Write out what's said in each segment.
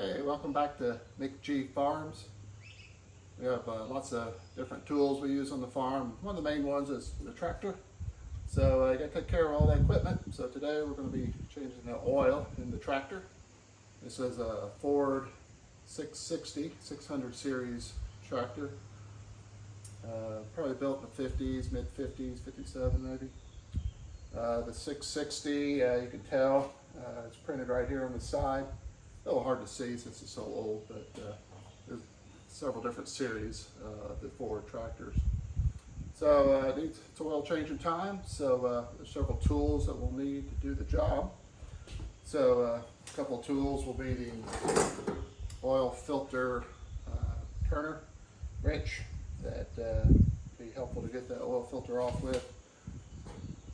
Hey, welcome back to Mick G Farms. We have lots of different tools we use on the farm. One of the main ones is the tractor. So I got to take care of all that equipment. So today we're going to be changing the oil in the tractor. This is a Ford 660, 600 series tractor. Probably built in the 50s, mid 50s, 57 maybe. The 660, you can tell, it's printed right here on the side. A little hard to see since it's so old, but there's several different series of the Ford tractors. So it needs its oil changing time, so there's several tools that we'll need to do the job. So a couple of tools will be the oil filter turner wrench that be helpful to get that oil filter off with.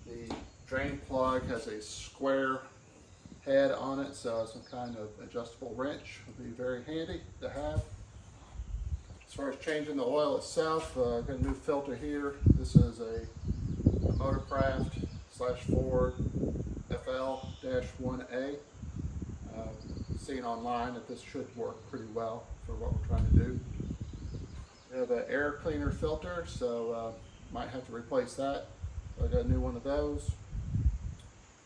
The drain plug has a square head on it, so some kind of adjustable wrench would be very handy to have. As far as changing the oil itself, I've got a new filter here. This is a Motorcraft / Ford FL-1A. Seen online that this should work pretty well for what we're trying to do. We have an air cleaner filter, so might have to replace that. I got a new one of those.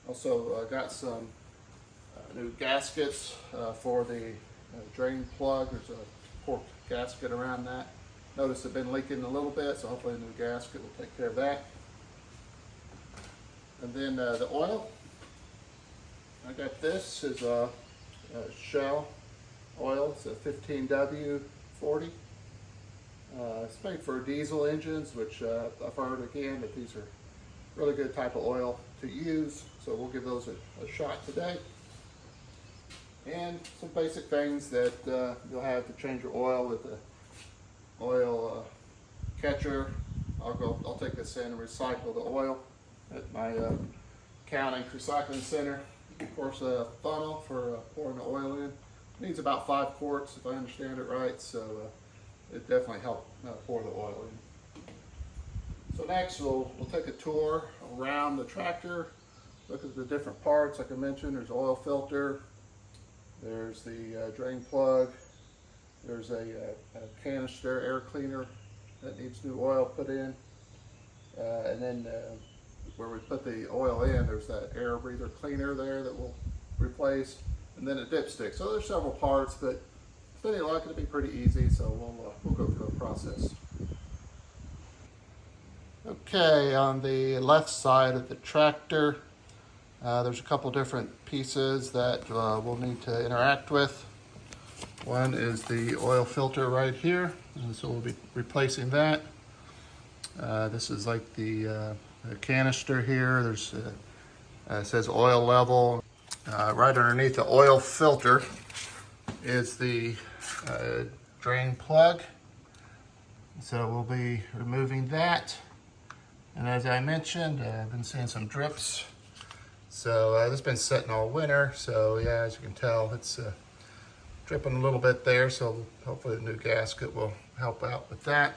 Also got some new gaskets for the drain plug. There's a cork gasket around that. Notice it's been leaking a little bit, so hopefully a new gasket will take care of that. And then the oil. I got this is a Shell oil. It's a 15W40. It's made for diesel engines, which I've heard again that these are really good type of oil to use. So we'll give those a shot today. And some basic things that you'll have to change your oil with the oil catcher. I'll take this in and recycle the oil at my county recycling center. Of course, a funnel for pouring the oil in. It needs about 5 quarts if I understand it right, so it definitely helps pour the oil in. So next we'll take a tour around the tractor, look at the different parts. Like I mentioned, there's oil filter, there's the drain plug, there's a canister air cleaner that needs new oil put in, and then where we put the oil in, there's that air breather cleaner there that we'll replace, and then a dipstick. So there's several parts, but with any luck it'll be pretty easy, so we'll go through the process. Okay, on the left side of the tractor, there's a couple different pieces that we'll need to interact with. One is the oil filter right here, and so we'll be replacing that. This is like the canister here. There's it says oil level. Right underneath the oil filter is the drain plug. So we'll be removing that. And as I mentioned, I've been seeing some drips. So this has been sitting all winter, so yeah, as you can tell, it's dripping a little bit there, so hopefully the new gasket will help out with that.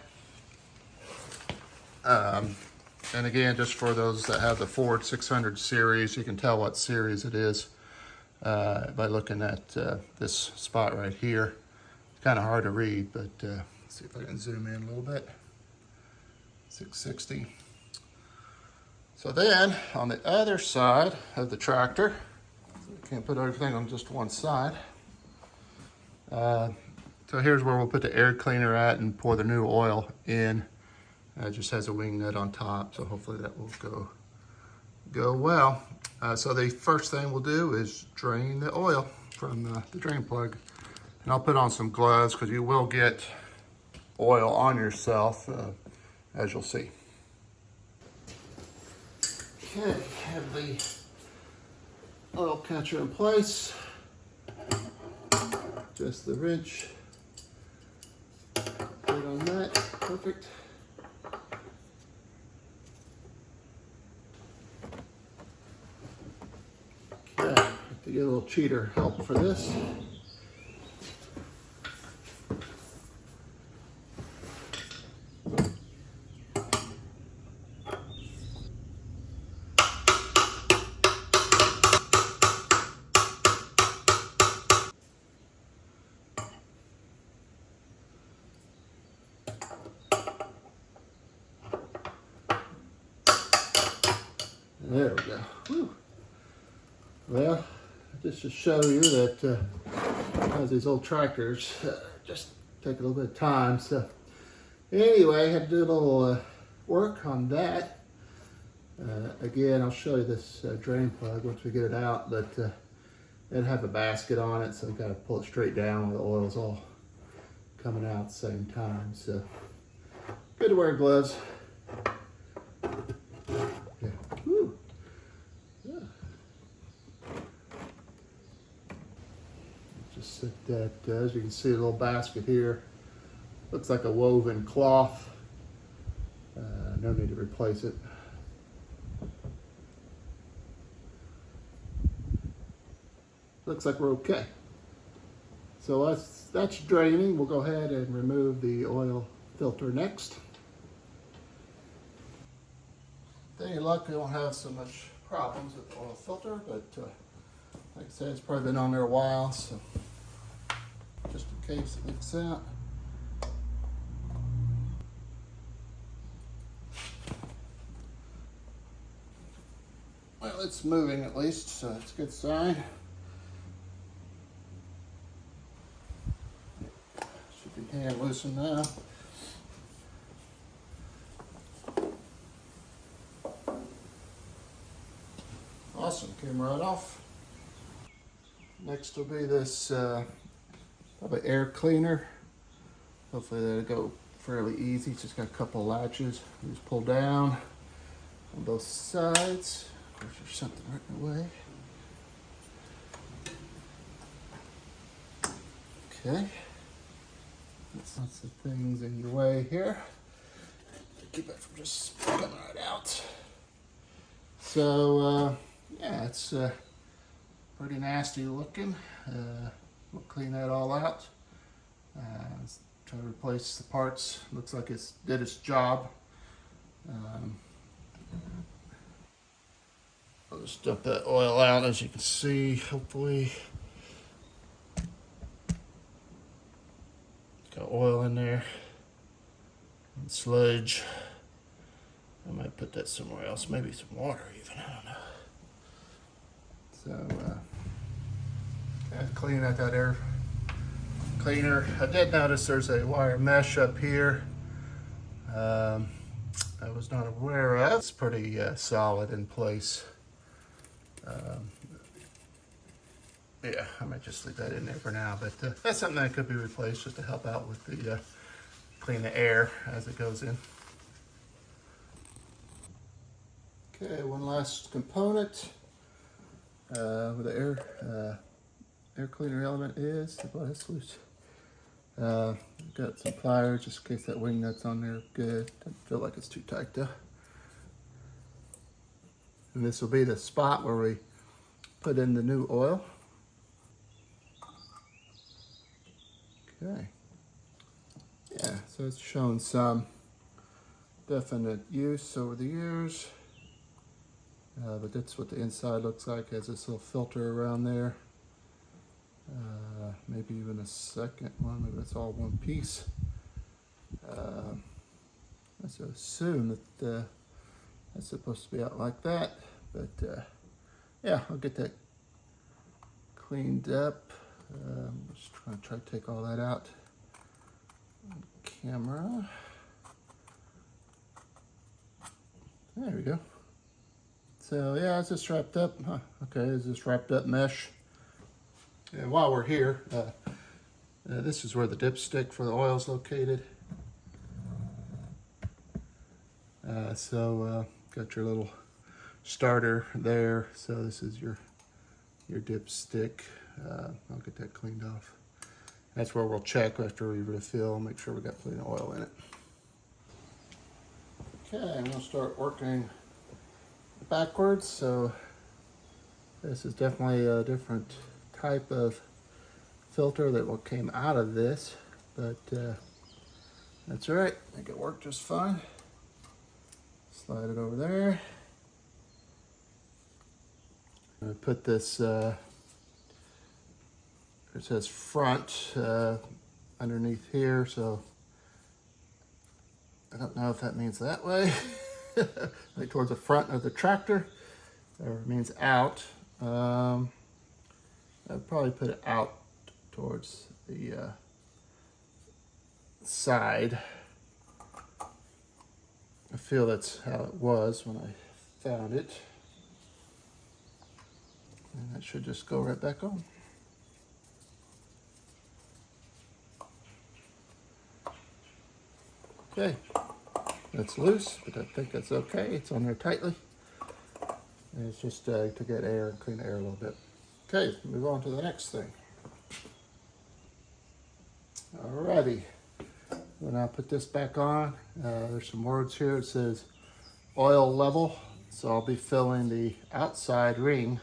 And again, just for those that have the Ford 600 series, you can tell what series it is by looking at this spot right here. It's kind of hard to read, but let's see if I can zoom in a little bit. 660. So then, on the other side of the tractor, can't put everything on just one side. So here's where we'll put the air cleaner at and pour the new oil in. It just has a wing nut on top, so hopefully that will go well. So the first thing we'll do is drain the oil from the drain plug. And I'll put on some gloves because you will get oil on yourself, as you'll see. Okay, have the oil catcher in place. Just the wrench. Right on that, perfect. Okay, have to get a little cheater help for this. There we go. Whew. Well, just to show you that as these old tractors just take a little bit of time. So anyway, I had to do a little work on that. Again, I'll show you this drain plug once we get it out, but it'd have a basket on it, so you gotta pull it straight down while the oil's all coming out at the same time. So good to wear gloves. Yeah. Woo. Yeah. Just set that, as you can see, a little basket here. Looks like a woven cloth. No need to replace it. Looks like we're okay. So that's draining. We'll go ahead and remove the oil filter next. With any luck, we won't have so much problems with the oil filter, but like I said, it's probably been on there a while, so just in case it leaks out. Well, it's moving at least, so that's a good sign. Should be hand loosened now. Awesome, came right off. Next will be this probably air cleaner. Hopefully that'll go fairly easy. It's just got a couple latches. You just pull down on both sides. Of course, there's something right in the way. Okay. That's lots of things in your way here. Keep it from just coming right out. So, yeah, it's pretty nasty looking. We'll clean that all out. Try to replace the parts. Looks like it did its job. I'll just dump that oil out, as you can see, hopefully. Got oil in there and sludge. I might put that somewhere else, maybe some water even, I don't know. So, I had to clean out that air cleaner. I did notice there's a wire mesh up here. I was not aware of. It's pretty solid in place. Yeah, I might just leave that in there for now, but that's something that could be replaced just to help out with the clean the air as it goes in. Okay, one last component where the air cleaner element is. Boy, that's loose. Got some pliers just in case that wing nut's on there. Good. Doesn't feel like it's too tight though. And this will be the spot where we put in the new oil. Okay. Yeah, so it's shown some definite use over the years. But that's what the inside looks like. It has this little filter around there. Maybe even a second one. Maybe it's all one piece. I assume that that's supposed to be out like that. But yeah, I'll get that cleaned up. I'm just trying to take all that out on camera. There we go. So yeah, it's just wrapped up. Huh. Okay, it's just wrapped up mesh. And while we're here, this is where the dipstick for the oil is located. Got your little starter there. So this is your dipstick. I'll get that cleaned off. That's where we'll check after we refill, make sure we got plenty of oil in it. Okay, I'm gonna start working backwards. So this is definitely a different type of filter that what came out of this, but that's all right. I think it worked just fine. Slide it over there. I'm gonna put this, it says front underneath here, so I don't know if that means that way, like towards the front of the tractor. There means out. I'd probably put it out towards the side. I feel that's how it was when I found it. And that should just go right back on. Okay, that's loose, but I think that's okay. It's on there tightly. And it's just to get air and clean the air a little bit. Okay, move on to the next thing. Alrighty, when I put this back on, there's some words here. It says oil level. So I'll be filling the outside ring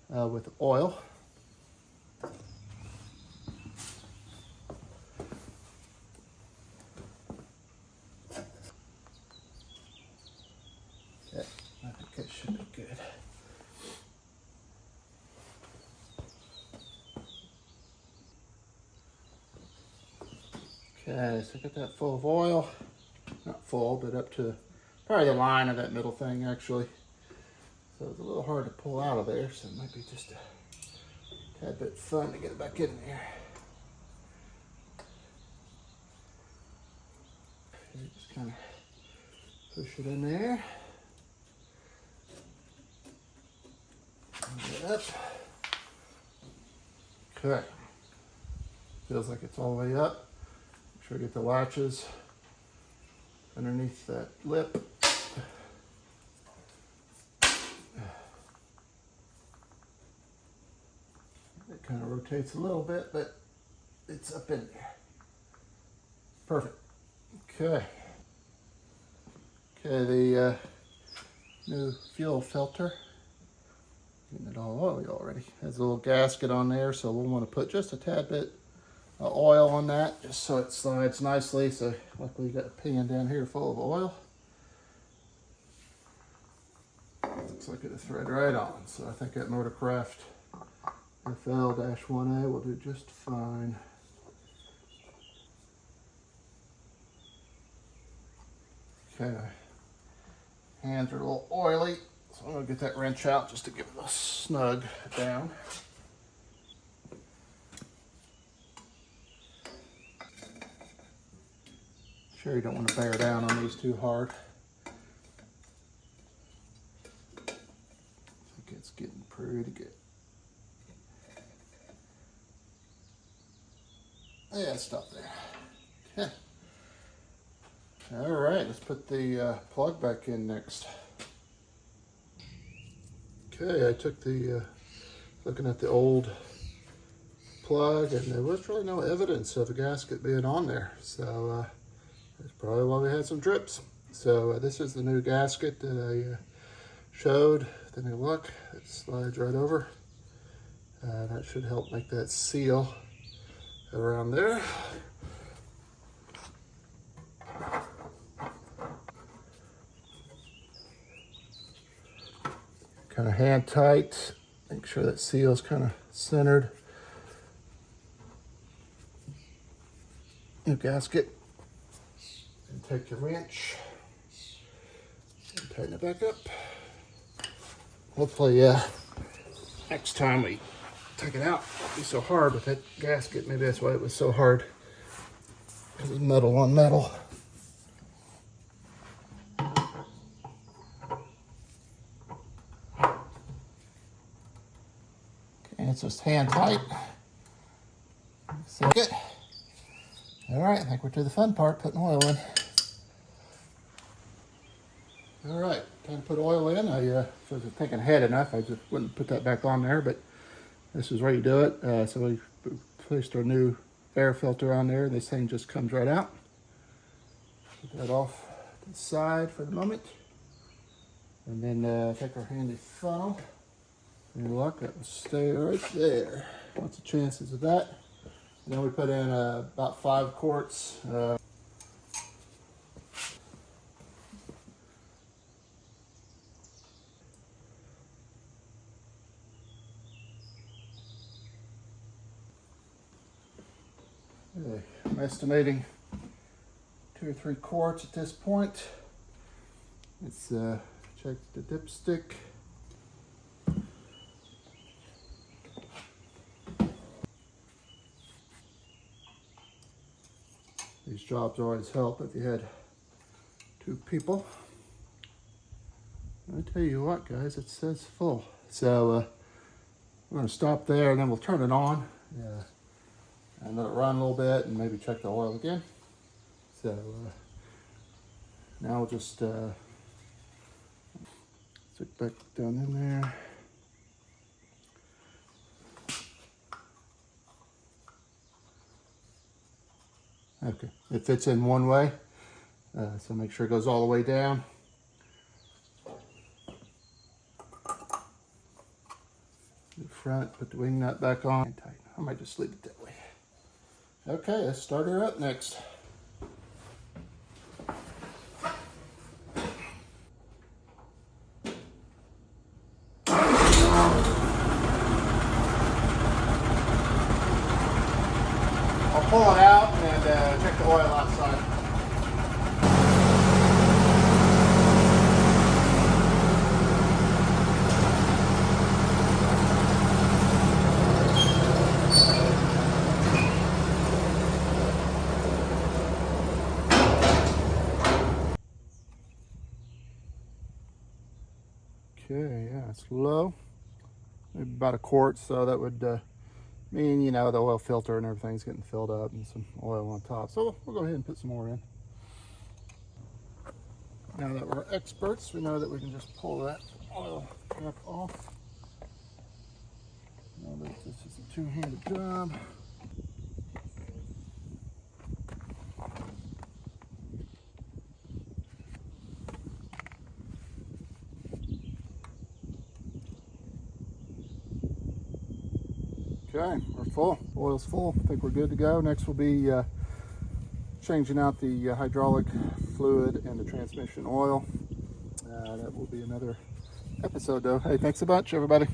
with oil. Okay, I think that should be good. Okay, so get that full of oil. Not full, but up to probably the line of that middle thing actually. So it's a little hard to pull out of there, so it might be just a tad bit fun to get it back in there. Okay, just kind of push it in there. Bring it up. Okay. Feels like it's all the way up. Make sure I get the latches underneath that lip. It kind of rotates a little bit, but it's up in there. Perfect. Okay. Okay, the new fuel filter. Getting it all oily already. Has a little gasket on there, so we'll want to put just a tad bit of oil on that, just so it slides nicely. So luckily you got a pan down here full of oil. Looks like it'll thread right on. So I think that Motorcraft FL-1A will do just fine. Okay, hands are a little oily, so I'm gonna get that wrench out just to give it a snug down. Sure you don't want to bear down on these too hard. I think it's getting pretty good. Yeah, stop there. Okay. All right, let's put the plug back in next. Okay, I took the, looking at the old plug, and there was really no evidence of a gasket being on there. So that's probably why we had some drips. So this is the new gasket that I showed. Then you look, it slides right over. That should help make that seal around there. Kind of hand tight. Make sure that seal is kind of centered. New gasket. And take your wrench and tighten it back up. Hopefully, next time we take it out, it won't be so hard with that gasket. Maybe that's why it was so hard, because it's metal on metal. Okay, it's just hand tight. So good. All right, I think we're to the fun part, putting oil in. All right, time to put oil in. I was thinking I had enough. I just wouldn't put that back on there, but this is where you do it. So we placed our new air filter on there. This thing just comes right out. Put that off to the side for the moment. And then take our handy funnel. And look, that will stay right there. What's the chances of that? And then we put in about 5 quarts. I'm estimating 2 or 3 quarts at this point. Let's check the dipstick. These jobs always help if you had two people. I tell you what, guys, it says full. So we're going to stop there, and then we'll turn it on and let it run a little bit, and maybe check the oil again. So now we'll just stick back down in there. Okay, it fits in one way, so make sure it goes all the way down. The front, put the wing nut back on and tighten. I might just leave it that way. Okay, let's start her up next. I'll pull it out and check the oil outside. Okay, yeah, it's low, maybe about a quart, so that would mean, you know, the oil filter and everything's getting filled up and some oil on top. So we'll go ahead and put some more in. Now that we're experts, we know that we can just pull that oil cap off. Now that this is a two-handed job. Okay, we're full. Oil's full. I think we're good to go. Next we'll be changing out the hydraulic fluid and the transmission oil. That will be another episode though. Hey, thanks a bunch, everybody.